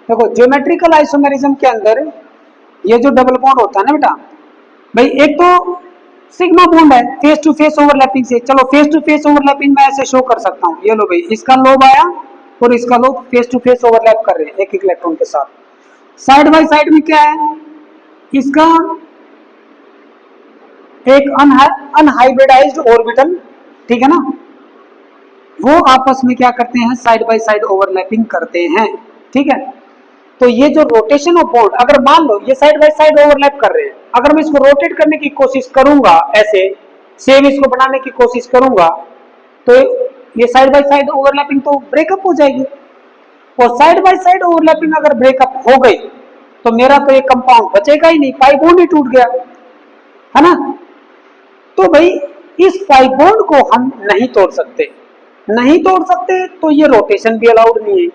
देखो geometrical isomerism के अंदर ये जो डबल बॉन्ड होता है ना बेटा भाई, एक तो सिग्मा बॉन्ड है फेस टू फेस ओवरलैपिंग से। चलो फेस टू फेस ओवरलैपिंग मैं ऐसे शो कर सकता हूँ, ये लो भाई, इसका लोब आया और इसका lobe face to face overlap कर रहे हैं एक एक इलेक्ट्रॉन के साथ। साइड बाय साइड में क्या है, इसका एक अनहाइब्रिडाइज्ड ऑर्बिटल, ठीक है ना, वो आपस में क्या करते हैं, साइड बाय साइड ओवरलैपिंग करते हैं, ठीक है। तो ये जो रोटेशन ऑफ बॉन्ड, अगर मान लो ये साइड बाय साइड ओवरलैप कर रहे हैं, अगर मैं इसको रोटेट करने की कोशिश करूंगा, ऐसे सेम इसको बनाने की कोशिश करूंगा, तो ये साइड बाय साइड ओवरलैपिंग तो ब्रेकअप हो जाएगी। और साइड बाय साइड ओवरलैपिंग अगर ब्रेकअप हो गई तो मेरा तो ये कंपाउंड बचेगा ही नहीं, पाई बॉन्ड ही टूट गया, है ना। तो भाई इस पाई बॉन्ड को हम नहीं तोड़ सकते, नहीं तोड़ सकते तो ये रोटेशन भी अलाउड नहीं है।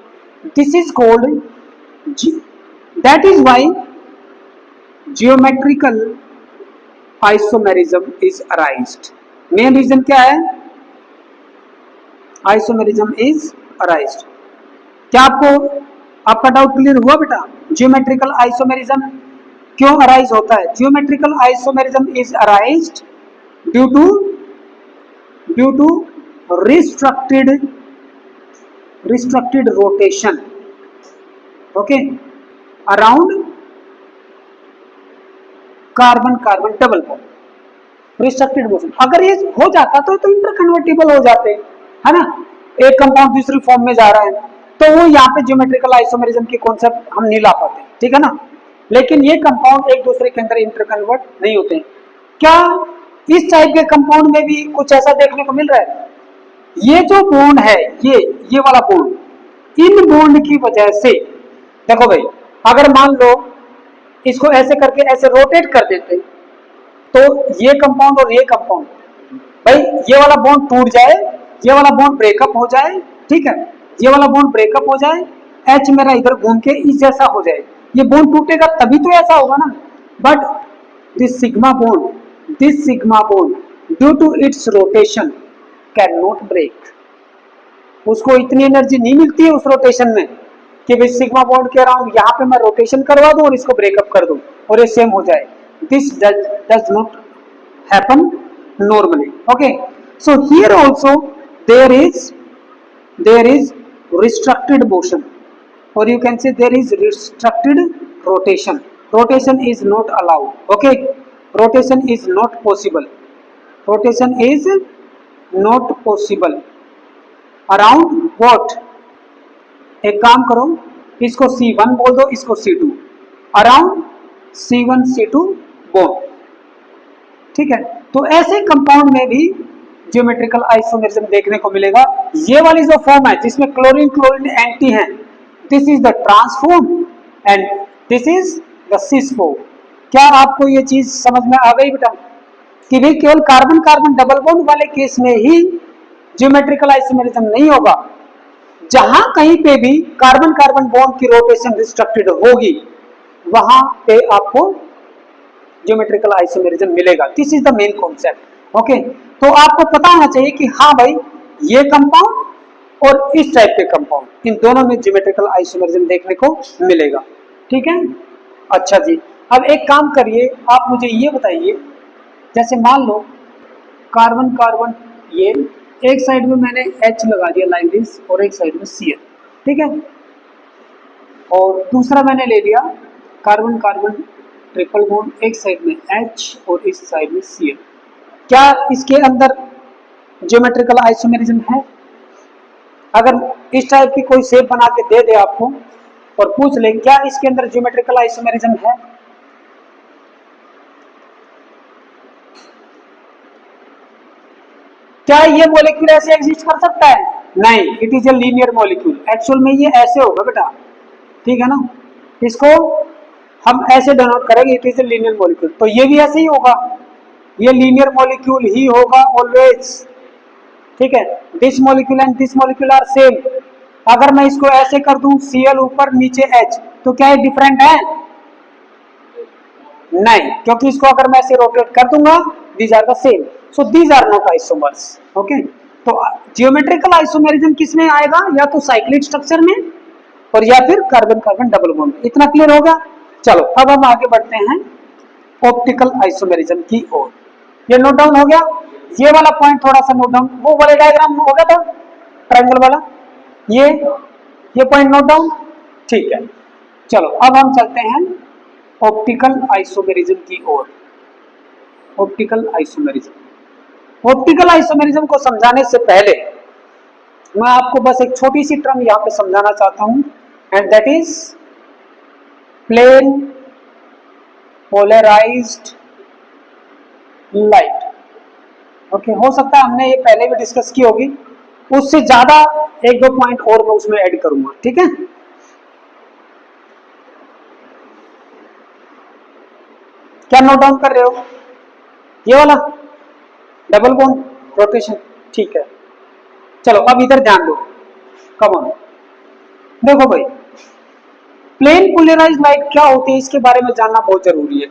This is called, that is why geometrical isomerism is arised. Main reason क्या है, आइसोमेरिज्म इज अराइज्ड। क्या आपका डाउट क्लियर हुआ बेटा? जियोमेट्रिकल आइसोमेरिज्म क्यों अराइज होता है? Geometrical isomerism is arised due to restricted rotation, okay, around carbon carbon double bond, restricted motion. अगर ये हो जाता तो इंटरकन्वर्टिबल हो जाते, है ना, एक कंपाउंड दूसरी फॉर्म में जा रहा है, तो वो यहाँ पे ज्योमेट्रिकल आइसोमेरिज्म की कॉन्सेप्ट हम नहीं ला पाते, ठीक है ना। लेकिन ये कंपाउंड एक दूसरे के अंदर इंटरकन्वर्ट नहीं होते। क्या इस टाइप के कंपाउंड में भी कुछ ऐसा देखने को मिल रहा है? ये जो बॉन्ड है, ये वाला बॉन्ड, इन बॉन्ड की वजह से देखो भाई, अगर मान लो इसको ऐसे करके ऐसे रोटेट कर देते तो ये कंपाउंड और ये कंपाउंड, भाई ये वाला बॉन्ड टूट जाए, ये वाला बॉन्ड ब्रेकअप हो जाए, ठीक है, ये वाला बॉन्ड ब्रेकअप हो जाए, एच मेरा इधर घूम के इस जैसा हो जाए, ये बॉन्ड टूटेगा तभी तो ऐसा होगा ना। But this sigma bond due to its rotation can not break. उसको इतनी एनर्जी नहीं मिलती है उस रोटेशन में कि भाई सिग्मा बॉन्ड के अराउंड यहाँ पे मैं रोटेशन करवा दूं और इसको ब्रेकअप कर दूं और ये सेम हो जाए। This does not happen normally, okay. So here also there is restricted motion, or you can say there is restricted rotation is not allowed, okay, rotation is not possible around what, एक काम करो, इसको C1 बोल दो, इसको C2, around C1 C2 bond, ठीक है। तो ऐसे कंपाउंड में भी ज्योमेट्रिकल आइसोमेरिज्म देखने को मिलेगा। ये वाली जो फॉर्म है जिसमें क्लोरीन एंटी है, this is the transform and this is the cis form. क्या आपको ये चीज समझ में आ गई बेटा कि भाई केवल कार्बन कार्बन डबल बॉन्ड वाले केस में ही ज्योमेट्रिकल आइसोमेरिज्म नहीं होगा, जहां कहीं पे भी कार्बन कार्बन बॉन्ड की रोटेशन रिस्ट्रिक्टेड होगी वहां पे आपको ज्योमेट्रिकल आइसोमेरिज्म मिलेगा। This is the main concept, okay. तो आपको पता होना चाहिए कि हाँ भाई ये कंपाउंड और इस टाइप के कंपाउंड, इन दोनों में ज्योमेट्रिकल आइसोमेरिज्म देखने को मिलेगा, ठीक है। अच्छा जी, अब एक काम करिए, आप मुझे ये बताइए, जैसे मान लो कार्बन कार्बन, ये एक साइड में मैंने H लगा दिया लाइक दिस और एक साइड में Cl, ठीक है, और दूसरा मैंने ले लिया कार्बन कार्बन ट्रिपल बॉन्ड, एक साइड में H और इस साइड में Cl। क्या इसके अंदर ज्योमेट्रिकल आइसोमेरिज्म है? अगर इस टाइप की कोई शेप बना के दे दे आपको और पूछ ले क्या इसके अंदर ज्योमेट्रिकल आइसोमेरिज्म है? क्या ये मॉलिक्यूल ऐसे एग्जिस्ट कर सकता है? नहीं, it is a linear molecule. Actual में ये ऐसे होगा बेटा, ठीक है ना, इसको हम ऐसे डिनोट करेंगे, it is a linear molecule. तो ये भी ऐसे ही होगा, ये लीनियर मॉलिक्यूल ही होगा ऑलवेज, ठीक है। This molecule and this molecule are same. अगर मैं इसको ऐसे कर दूं, Cl ऊपर नीचे H, तो क्या ये डिफरेंट है? नहीं, क्योंकि इसको अगर मैं ऐसे रोटेट कर दूंगा, these are the same, so these are not isomers, okay. तो जियोमेट्रिकल आइसोमेरिज्म किस में आएगा? या तो साइक्लिक स्ट्रक्चर में और या फिर कार्बन कार्बन डबल बॉन्ड। इतना क्लियर होगा। चलो अब हम आगे बढ़ते हैं ऑप्टिकल आइसोमेरिज्म की ओर। ये नोट डाउन हो गया। ये वाला पॉइंट थोड़ा सा नोट डाउन, वो वाले डायग्राम हो गया था ट्रायंगल वाला, ये पॉइंट नोट डाउन, ठीक है। चलो अब हम चलते हैं ऑप्टिकल आइसोमेरिज्म की ओर। ऑप्टिकल आइसोमेरिज्म, ऑप्टिकल आइसोमेरिज्म को समझाने से पहले मैं आपको बस एक छोटी सी टर्म यहां पे समझाना चाहता हूं, and that is plane polarized light. Okay, हो सकता है हमने ये पहले भी डिस्कस की होगी, उससे ज्यादा एक दो पॉइंट और मैं उसमें ऐड करूंगा, ठीक है। क्या नोट डाउन कर रहे हो? ये वाला डबल बॉन्ड रोटेशन, ठीक है। चलो अब इधर ध्यान दो, कम ऑन। देखो भाई, प्लेन पोलराइज्ड लाइट क्या होती है इसके बारे में जानना बहुत जरूरी है।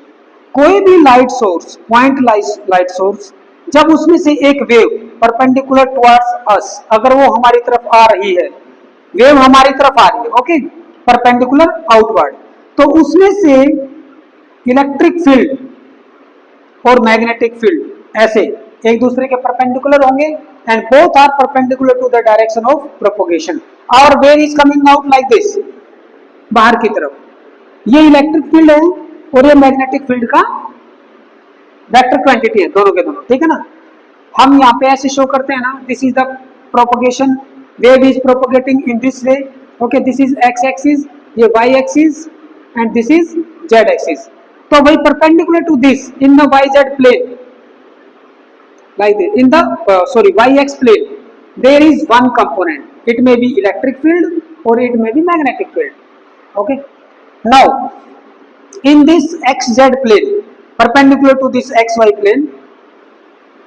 कोई भी light source, point light source, जब उसमें से एक वेव परपेंडिकुलर टुवर्ड्स अस, अगर वो हमारी तरफ आ रही है, वेव हमारी तरफ आ रही है, ओके, परपेंडिकुलर आउटवर्ड, तो उसमें से इलेक्ट्रिक फील्ड और मैग्नेटिक फील्ड ऐसे एक दूसरे के परपेंडिकुलर होंगे, and both are perpendicular to the direction of propagation. Our wave is coming out like this, बाहर की तरफ। ये इलेक्ट्रिक फील्ड है और ये मैग्नेटिक फील्ड का वेक्टर क्वांटिटी है, दोनों के दोनों, ठीक है ना। हम यहाँ पे ऐसे शो करते हैं ना, this is the propagation, wave is propagating in this way, okay, this is X axis, ये Y axis, and this is Z axis. तो भाई perpendicular to this in the Y Z plane, like this, in the y-x plane, there is one component, it may be electric field or it may be magnetic field, okay. Now in this xz plane perpendicular to this xy plane,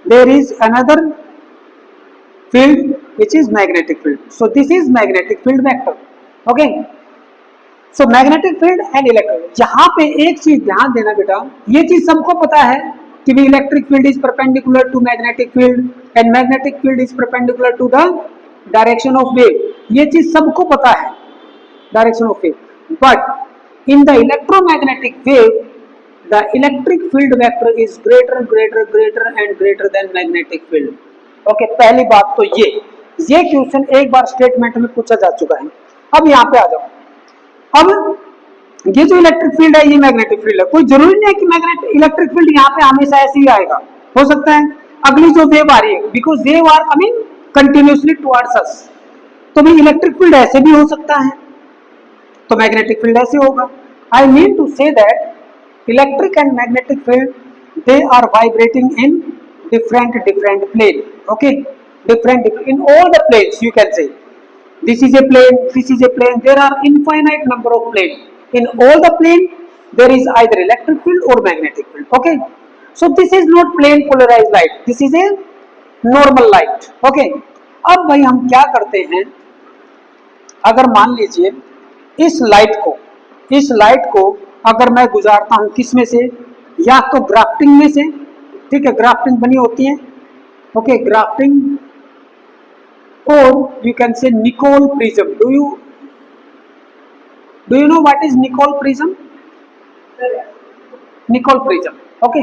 there is another field which is magnetic field, so this is magnetic field vector, okay. So magnetic field and electric, यहाँ पे एक चीज ध्यान देना बेटा, ये चीज सबको पता है कि भी electric field is perpendicular to magnetic field and magnetic field is perpendicular to the direction of wave, ये चीज सबको पता है, direction of wave. But in the electromagnetic wave the electric field vector is greater greater greater and greater than magnetic field, okay. पहली बात तो ये question एक बार स्टेटमेंट में पूछा जा चुका है। अब यहाँ पे आ जाओ, अब ये जो इलेक्ट्रिक फील्ड है ये मैग्नेटिक फील्ड है, कोई जरूरी नहीं है कि मैग्नेटिक इलेक्ट्रिक फील्ड यहाँ पे हमेशा ऐसे ही आएगा, हो सकता है अगली जो वेव आ रही है, because wave are coming continuously towards us, तो भाई इलेक्ट्रिक फील्ड ऐसे भी हो सकता है, तो मैग्नेटिक फील्ड ऐसे होगा। I mean to say that electric and magnetic field they are vibrating in different plane, okay, different in all the planes, you can say this is a plane, this is a plane, there are infinite number of planes, in all the plane there is either electric field or magnetic field, okay. So this is not plain polarized light, this is a normal light, okay. अब भाई हम क्या करते हैं, अगर मान लीजिए इस लाइट को अगर मैं गुजारता हूं किस में से, या तो ग्राफ्टिंग में से, ठीक है, ग्राफ्टिंग बनी होती है, ओके, ग्राफ्टिंग, और you can say Nicol prism. Do you know what is Nicol prism? Nicol prism, okay.